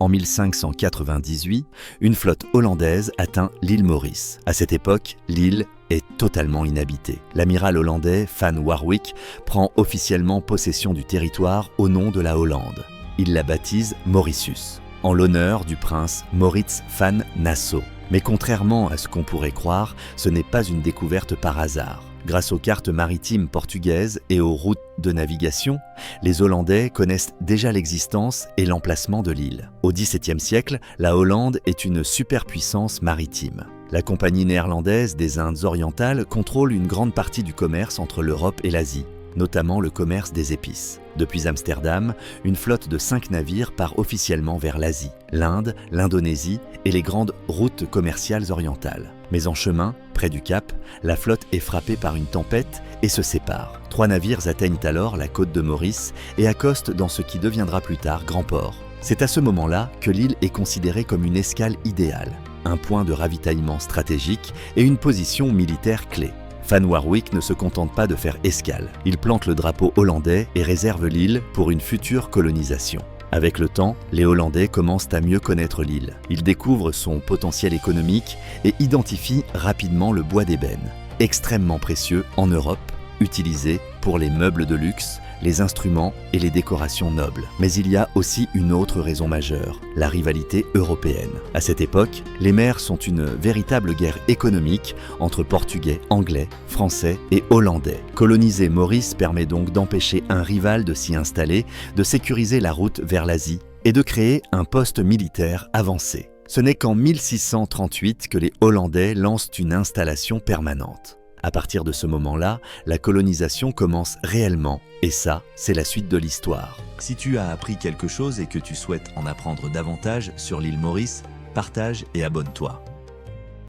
En 1598, une flotte hollandaise atteint l'île Maurice. À cette époque, l'île est totalement inhabitée. L'amiral hollandais Van Warwick prend officiellement possession du territoire au nom de la Hollande. Il la baptise Mauritius, en l'honneur du prince Maurits van Nassau. Mais contrairement à ce qu'on pourrait croire, ce n'est pas une découverte par hasard. Grâce aux cartes maritimes portugaises et aux routes de navigation, les Hollandais connaissent déjà l'existence et l'emplacement de l'île. Au XVIIe siècle, la Hollande est une superpuissance maritime. La Compagnie néerlandaise des Indes orientales contrôle une grande partie du commerce entre l'Europe et l'Asie, notamment le commerce des épices. Depuis Amsterdam, une flotte de 5 navires part officiellement vers l'Asie, l'Inde, l'Indonésie et les grandes routes commerciales orientales. Mais en chemin, près du Cap, la flotte est frappée par une tempête et se sépare. 3 navires atteignent alors la côte de Maurice et accostent dans ce qui deviendra plus tard Grand Port. C'est à ce moment-là que l'île est considérée comme une escale idéale, un point de ravitaillement stratégique et une position militaire clé. Van Warwick ne se contente pas de faire escale. Il plante le drapeau hollandais et réserve l'île pour une future colonisation. Avec le temps, les Hollandais commencent à mieux connaître l'île. Ils découvrent son potentiel économique et identifient rapidement le bois d'ébène, extrêmement précieux en Europe, utilisé pour les meubles de luxe, les instruments et les décorations nobles. Mais il y a aussi une autre raison majeure, la rivalité européenne. À cette époque, les mers sont une véritable guerre économique entre Portugais, Anglais, Français et Hollandais. Coloniser Maurice permet donc d'empêcher un rival de s'y installer, de sécuriser la route vers l'Asie et de créer un poste militaire avancé. Ce n'est qu'en 1638 que les Hollandais lancent une installation permanente. À partir de ce moment-là, la colonisation commence réellement, et ça, c'est la suite de l'histoire. Si tu as appris quelque chose et que tu souhaites en apprendre davantage sur l'île Maurice, partage et abonne-toi.